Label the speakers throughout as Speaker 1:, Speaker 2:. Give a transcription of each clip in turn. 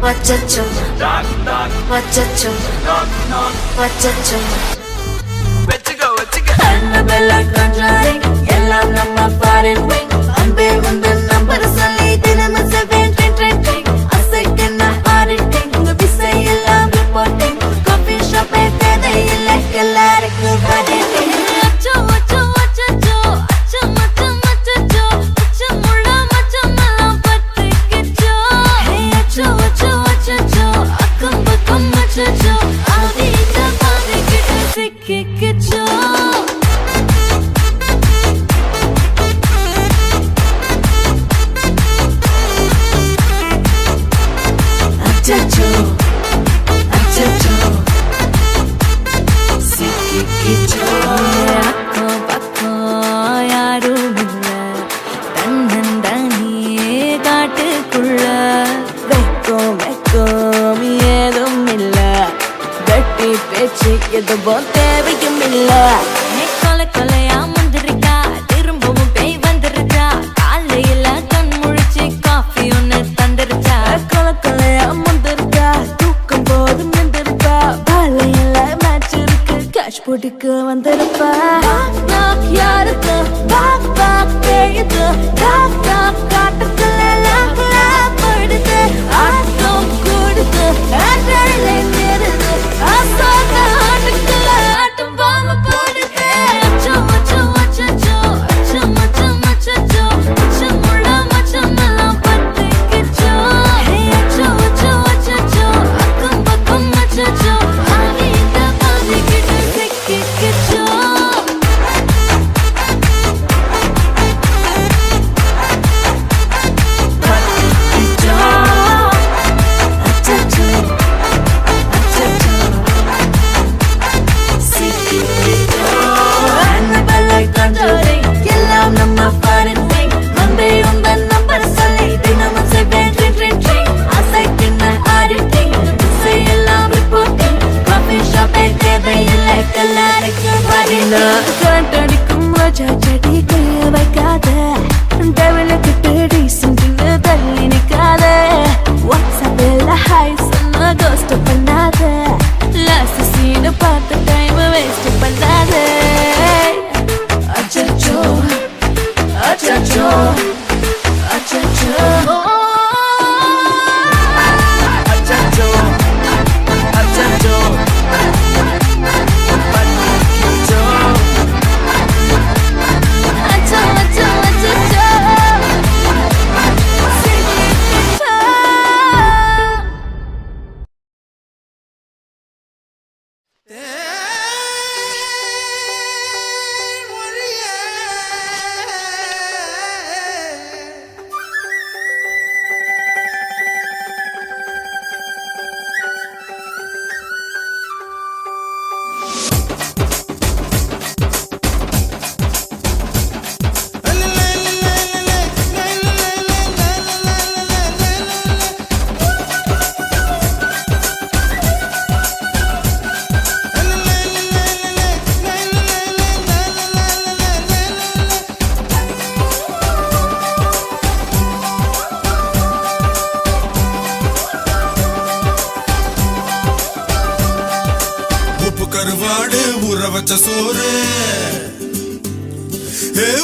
Speaker 1: Wachacho, wachacho, wachacho. Annabella conjuring, yellam namma foreign wing. Anbe undan number solli dinam seven train. Asekna auditing, unga bisai ellam reporting. Coffee shop e thedai illa kellarku vaditi. Acho acho wachacho, acho macho machacho, acho mulla macho mallam pattikcho. Hey acho acho wachacho, akkam bakkam machacho, aadi inda paadi kitte sikkicho. Achacho, achacho, sikkicho. Akko pakko yarum illa, tannandaniye kaattukulla. Vekkom edum illa, vetti pechi eduvum theviyum illa. Kola kolaya mundirikka, thirumbavum pei vandirukka. Kaalayila kan mulichi coffee onnu thandirucha. Kola kolaya mundirikka, thookam podum endirukka. Baalayila match irukku, cash podukku vandiruppa. Knock yarukku, knock peyudhu. Knock kaattukulla lock padudhu. Aatam kududhu, aadale nirudhu. Asana aatukkulla aatam vaama podudhu. Acho acho achacho, acho macho machacho, acho mulla macho mallam pattikcho. Hey acho acho achacho, akkam bakkam machacho, aadi inda paadi kitte sikkicho. Pattikcho, achacho, achacho, sikkicho. Annabella conjuring, yellam namma foreign wing. Monday undan number solli dinam seven train. Asekna auditing, bisai ellam reporting. Coffee shop e thedai illa kellarku vadina. Kantadikum vachachadi kaya vaikada. Devil kitte decent illa thalli nikada. WhatsApp illa hi sanna ghost pannada. Last scene paatha time waste pannada. Achacho, achacho, achacho. Achacho, achacho, pattikcho. Acho acho achacho, sikkicho.
Speaker 2: உப்பு கருவாடு ஊற வச்ச சோறு.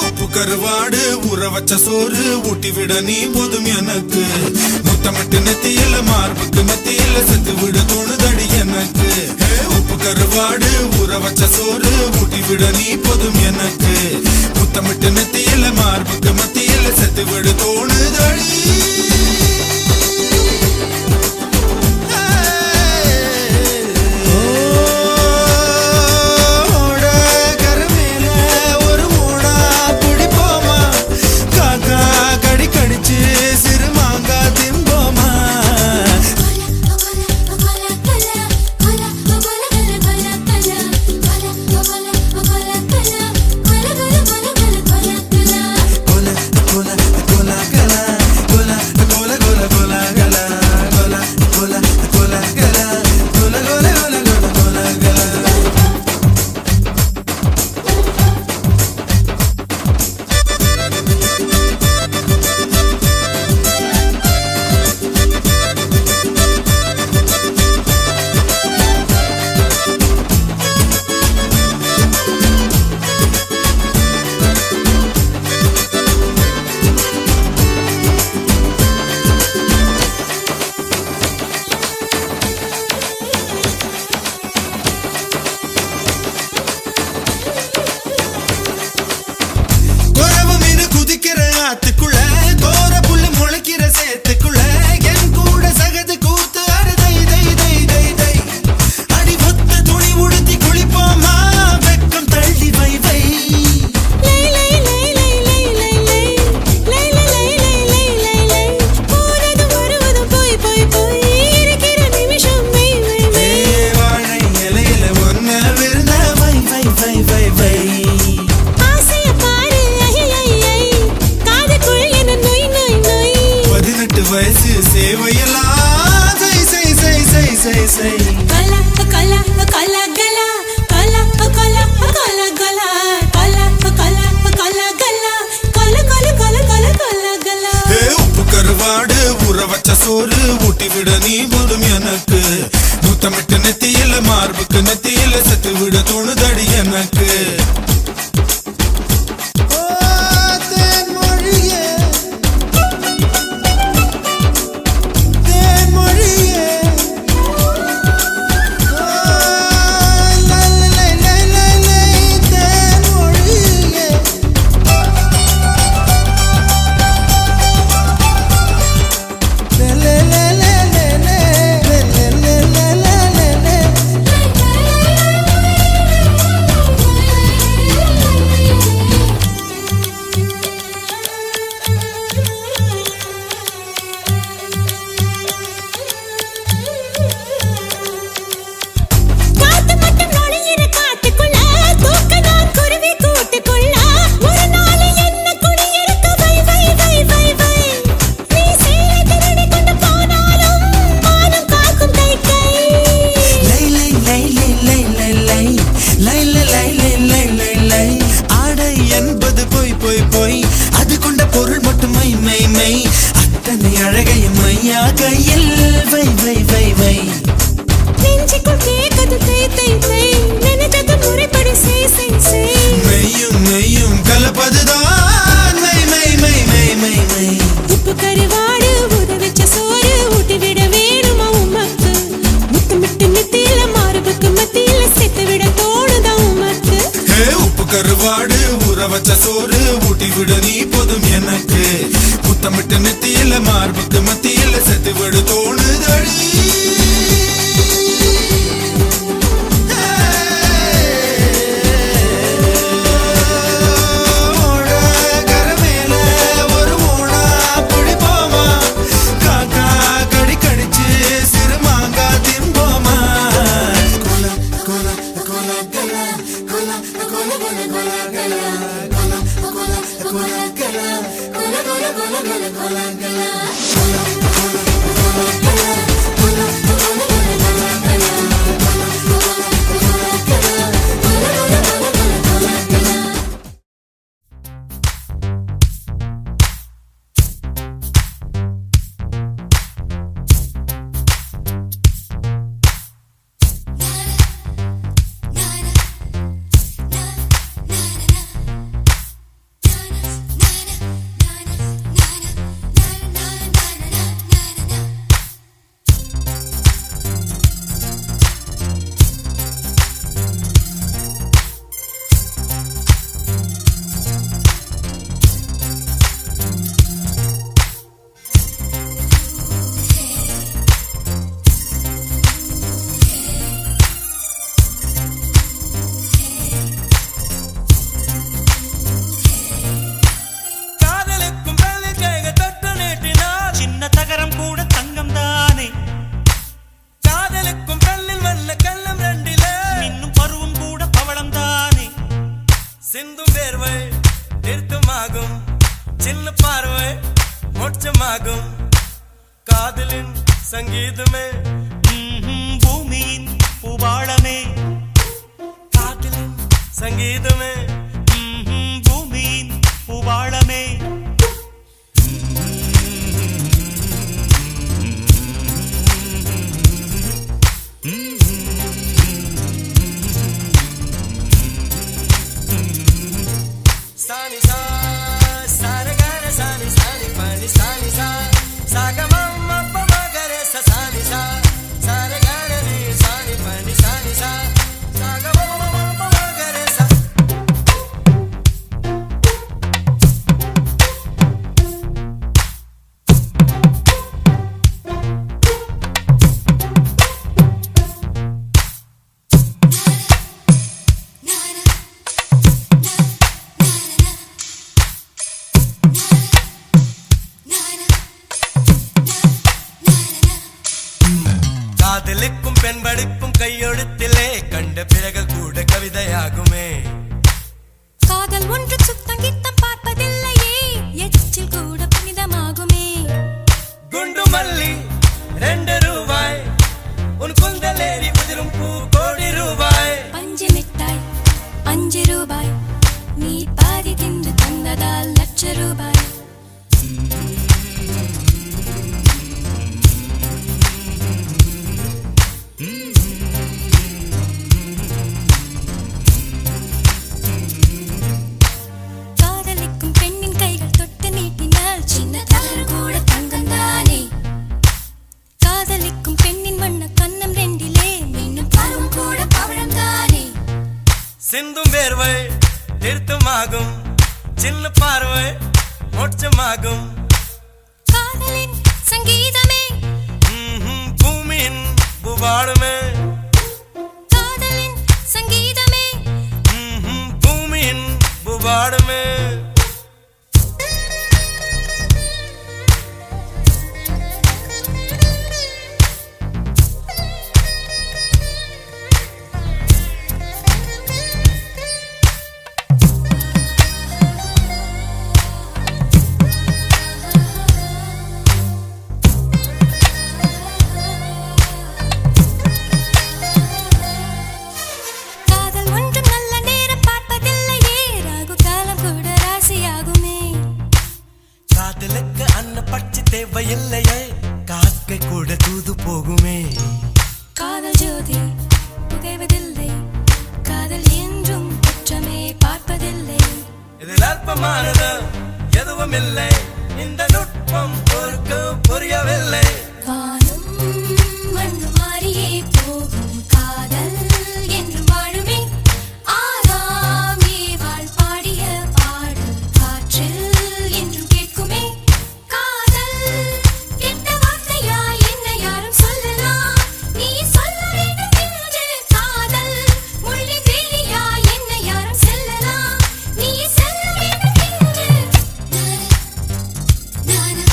Speaker 2: உப்பு கருவாடு ஊற வச்ச சோறு ஊட்டி விட நீ போதும் எனக்கு. முத்தமிட்டு நெத்தியில மார்புக்கு மத்தியில செத்து விட தோணுதடி எனக்கு. உப்பு கருவாடு ஊற வச்ச சோறு ஊட்டி விட நீ போதும் எனக்கு. முத்தமிட்டு நெத்தியில மார்புக்கு மத்தியில செத்து விட தோணுதடி.
Speaker 1: Cola,
Speaker 2: வயசு சேவையெல்லாம் செய் செய் செய் செய் செய் செய்
Speaker 1: கலா கலா கலா கலா கலா கலா கலா கலா கலா கலா கலா கலா கல கல கல கல கல கலா
Speaker 2: உப்பு கருவாடு ஊற வச்ச சோறு ஊட்டி விட நீ போதும் எனக்கு முத்தமிட்டு நெத்தியில மார்புக்கு நெத்தியில செத்து விட தோணுதடி எனக்கு கருவாடு ஊற வச்ச சோறு ஊட்டி விட நீ போதும் எனக்கு முத்தமிட்டு நெத்தியில மார்புக்கு மத்தியில செத்து விடு தோணுதடி
Speaker 3: காதலின் சங்கீதமே பூமியின் பூபாளமே காதலின் சங்கீதமே பூமியின் பூபாளமே சானி சா சாரகர சானி சானி பனி சானி சா சாகமம் அப்பமகர சானி சா சாரகர நீ சானி பனி சானி சா சாகமம் அப்பமகர சா பார்வை மோட்சமாகும்
Speaker 1: காதலின் சங்கீதமே
Speaker 3: பூமியின் பூபாடுமே
Speaker 1: காதலின் சங்கீதமே
Speaker 3: பூமியின் பூபாடுமே
Speaker 1: காதல் ஒன்றும் நல்ல நேரம் பார்ப்பதில்லையே ராகு காலம் கூட ராசியாகுமே
Speaker 3: காதலுக்கு அன்ன பட்சி தேவையில்லையே காக்கை கூட தூது போகுமே
Speaker 1: காதல் ஜோதி புகைவதில்லை காதல் என்றும் குற்றமே பார்ப்பதில்லை
Speaker 3: இதில் அற்பமானது எதுவும் இல்லை இந்த நுட்பம் பொறுக்கு புரியவில்லை
Speaker 1: வானும் மண்ணு மாறியே போகும் காதல் என்றும் வாழுமே ஆதாமே வாழ் பாடிய பாடல் காற்றில் என்றும் கேட்குமே காதல் கெட்ட வார்த்தையா என்ன யாரும் சொல்லலாம் நீ சொல்ல வேண்டும் என்று காதல் மொழி வேலியா என்ன யாரும் செல்லலாம் நீ செல்ல வேண்டும் என்று நானா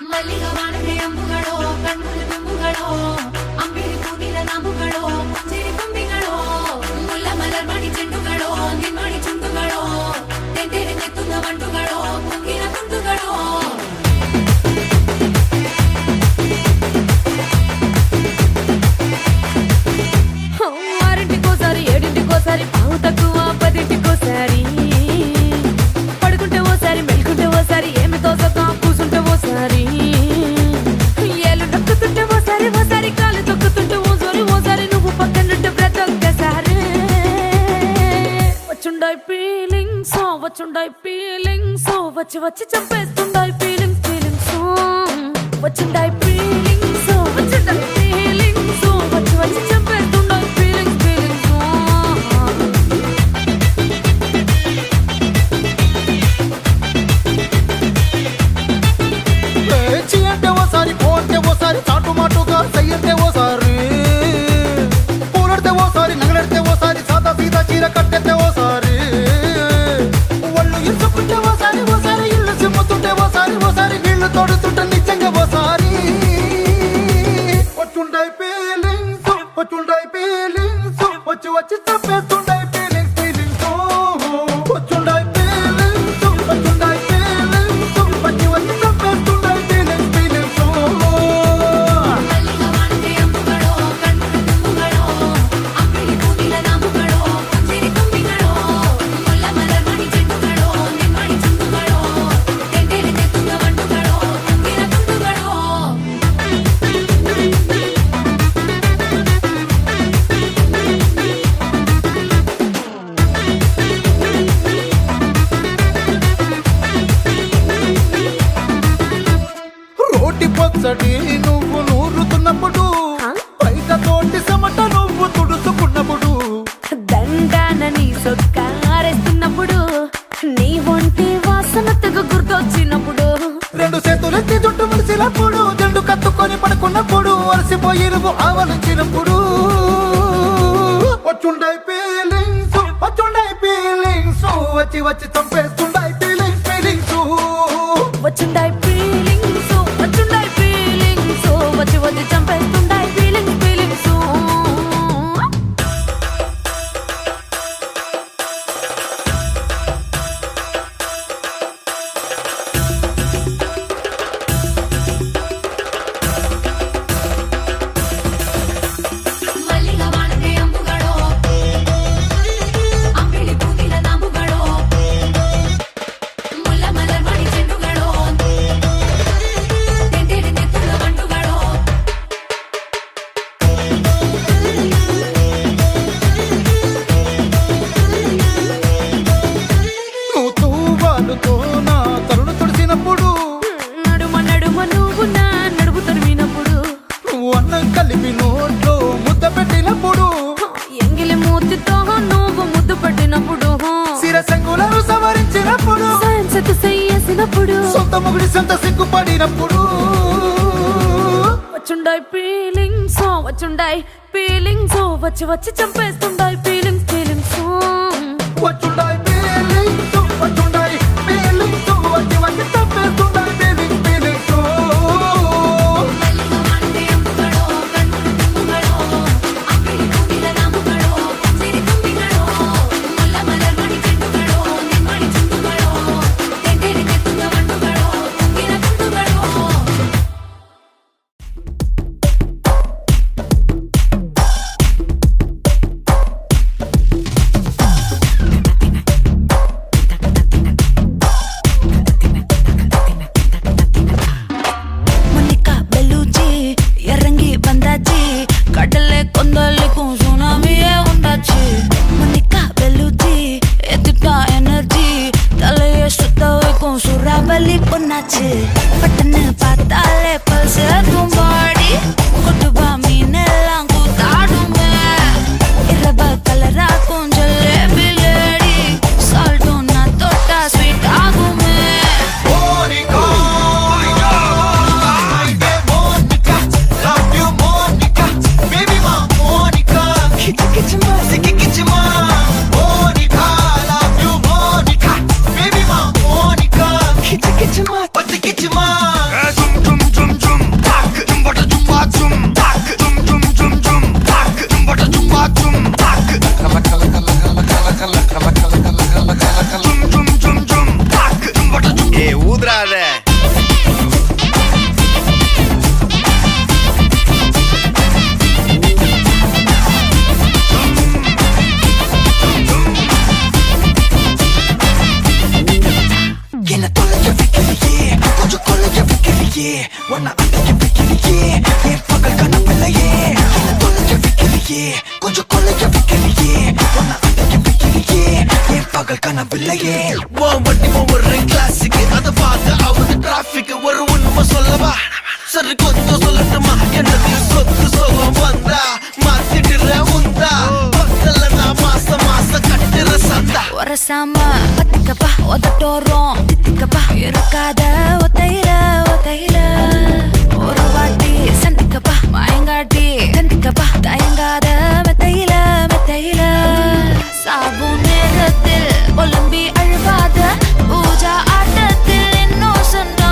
Speaker 1: മല്ലികവാണത്തെ അമ്പുകളോ കണ്ണുള്ള തുമ്പുകളോ അമ്പിളി പൂവില നാമ്പുകളോ പുഞ്ചിരി തുമ്പികളോ മുല്ല മലർമണി ചെണ്ടുകളോ നിന്മണി ചുണ്ടുകളോ തെന്തെടുത്തെത്തുന്ന വണ്ടുകളോ പൊങ്കിന തുണ്ടുകളോ ఆరింటికోసారి ఏడింటికోసారి పావు తక్కువ పదింటికోసారి పడుకుంటే ఓసారి మెలుకుంటే ఓసారి ఏమి తోసక కూసుంటే ఓసారి ఏలు నొక్కుతుంటే ఓసారి ఓసారి కాలు తొక్కుతుంటే ఓసారి నువ్వు పక్కనుంటే బ్రతొక్కసారి వచ్చుండాయి ఫీలింగ్స్ వచ్చి వచ్చి చంపేస్తుండాయి ఫీలింగ్స్ వచ్చుండాయి ఫీలింగ్స్ వచ్చి వచ్చి చంపేస్తుండాయి ఫీలింగ్స్
Speaker 4: పేచి అంటే ఓసారి పోతే ఓసారి చాటు మాటుగా సయ్యంటే ఓసారి పూలడితే ఓసారి నగలడితే ఓసారి సాదా సీదా చీర కట్టెతే ఓసారి ఒళ్ళు ఇరుచుకుంటే ఓసారి ఇల్లు సిమ్ముతుంటే ఓసారి నీళ్లు తోడుతుంటే నిజంగా ఓసారి వచ్చుండాయి ఫీలింగ్స్ వచ్చి వచ్చి తప్పేస్తుండాయి ఫీలింగ్స్ వచ్చుండాయి ఫీలింగ్స్ వచ్చి వచ్చి తప్పేస్తుండాయి ఫీలింగ్స్
Speaker 1: మల్లిగవాణతే అంబుಗಳೋ కన్నుల తుంబుಗಳೋ అంబిళి పూవిల నాంబుಗಳೋ పుంజిరి తుంబిಗಳೋ ముల్ల మలర్మణి చెట్టుಗಳೋ నిన్మణి చుండుಗಳೋ తెంటెడుతెత్తున్న వండుಗಳೋ పొంగిన తుండుಗಳೋ
Speaker 4: రోటి పచ్చడి నువ్వు నూరుతున్నప్పుడు బయట తోటి సమట నువ్వు తుడుచుకున్నప్పుడు
Speaker 1: దండానని సొక్కారేస్తున్నప్పుడు నీ ఒంటి వాసన తెగ గుర్తొచ్చినప్పుడు
Speaker 4: రెండు చేతులెత్తి జుట్టు ముడిసినప్పుడు జండు కత్తుకొని పడుకున్నప్పుడు అలసిపోయి నువ్వు ఆవలించినప్పుడు వచ్చుండాయి ఫీలింగ్స్ వచ్చి వచ్చి చంపేస్తుండాయి ఫీలింగ్స్
Speaker 1: వచ్చుండాయి ఫీలింగ్స్ వచ్చి వచ్చి చంపేస్తుండాయి ఫీలింగ్స్ మల్లిగవాణతే అంబుಗಳೋ అంబిళి పూవిల నాంబుಗಳೋ
Speaker 4: కలిపి నోట్లో ముద్ద పెట్టినప్పుడు
Speaker 1: ఎంగిలి మూతితో నువ్వు ముద్దు పట్టినప్పుడు
Speaker 4: శిరసంగులను సవరించినప్పుడు
Speaker 1: సైన్స్ చేసినప్పుడు
Speaker 4: సొంత ముగుడి సొంత సిగ్గుపడినప్పుడు
Speaker 1: వచ్చుండాయి ఫీలింగ్స్ వచ్చి వచ్చి చంపేస్తుండాయి ఫీలింగ్స్
Speaker 4: వచ్చుండాయి ఫీలింగ్స్ వచ్చుండాయి ఫీలింగ్స్ వచ్చి వచ్చి తప్పేస్తుండాయి ఫీలింగ్స్
Speaker 1: கடலை கொந்தளிக்கும் சுனாமியே உண்டாச்சு மணிக்கா வெளுச்சி எதுட்டா எனர்ஜி தலையை சுத்த வைக்கும் சூறாவளி பொண்ணாச்சு பட்டன்னு பார்த்தாலே பல்ஸ் தும்பாடி கொட்டுபா மீனெல்லாம் கூத்தாடுமே இரவ கலராக்கும் ஜல்லேபி லேடி சால்ட்டும் நான் தொட்டா ஸ்வீட் ஆகுமே
Speaker 3: ஊதுறாத
Speaker 5: என்ன தொலைய வைக்கலையே கொஞ்சம் கொலைய வைக்கலையே உன்னை அடைய வைக்கலையே என் பகல் கனவில்லையே என்ன தொலைய வைக்கலையே கொஞ்சம் கொலைய வைக்கலையே உன்னை அடைய வைக்கலையே என் பகல் கனவில்லையே
Speaker 3: வண்டி ஒவ்வொரு கிளாஸுக்கு அதை பார்த்து அவங்க டிராபிக் ஒரு உண்மை சொல்லவா சரி கொஞ்சம் சொல்லட்டுமா என்னது சொத்து சொல்லம் வந்தா மாத்திடுற உந்தா பக்கத்துல நான் மாசம் கட்டுற சந்தா
Speaker 1: ஒரசாம பத்திக்கப்பா ஒதட்டோரம் தித்திக்கப்பா இருக்காத ஒத்தையில ஒரு வாட்டி சந்திக்கப்பா மாயங்காட்டி கந்திக்கப்பா தயங்காத மெத்தையில சாபு நேரத்தில் ஒலும்பி அழுவாத பூஜா ஆட்டத்தில் இன்னும் சொன்னா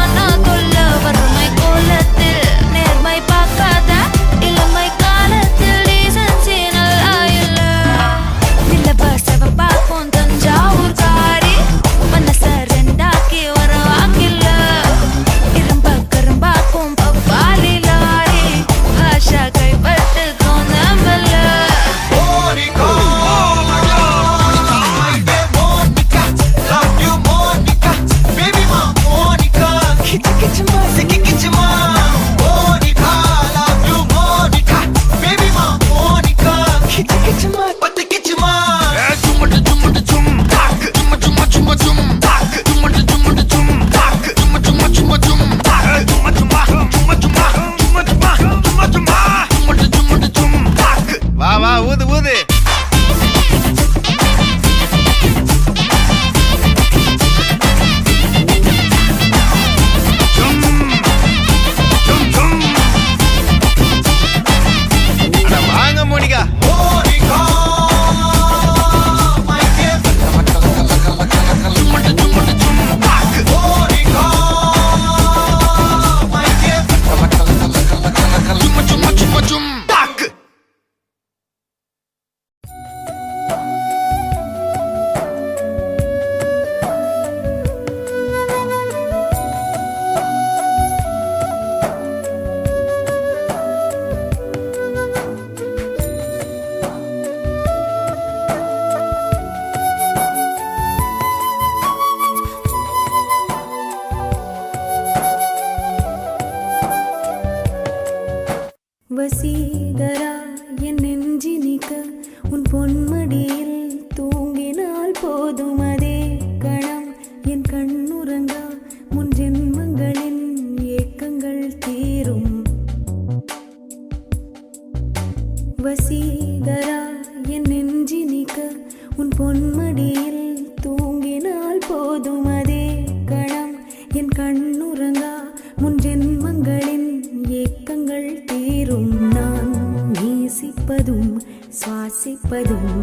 Speaker 1: இருப்பதும்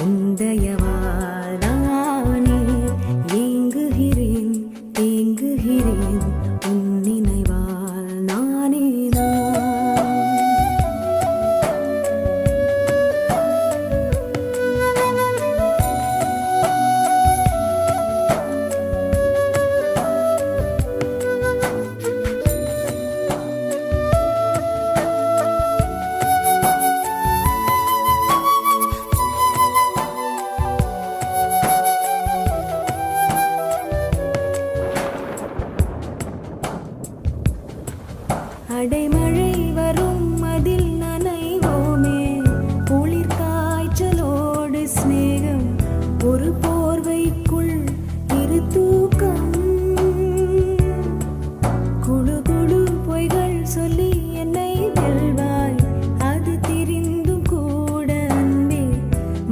Speaker 1: உந்தயவாதானே ஏங்குகிறேன் தேங்குகிறேன் உன் நினைவால் நானே நான் அடைமழை வரும் அதில் நனைவோமே குளிர் காய்ச்சலோடு சிநேகம் ஒரு போர்வைக்குள் இரு தூக்கம் குழு குழு பொய்கள் சொல்லி என்னை வெல்வாய் அது தெரிந்தும் கூட அன்பே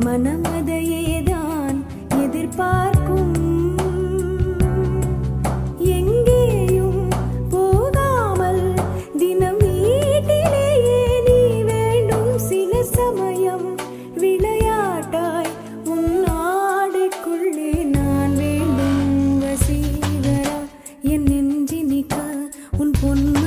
Speaker 1: மனம் அதையேதான் எதிர்பார்க்கும் எங்கேயும் போகாமல் தினம் வீட்டிலேயே நீ வேண்டும் சில சமயம் விளையாட்டாய் உன் ஆடைக்குள்ளே நான் வேண்டும் வசீகரா என் நெஞ்சினிக்க உன் பொண்ணு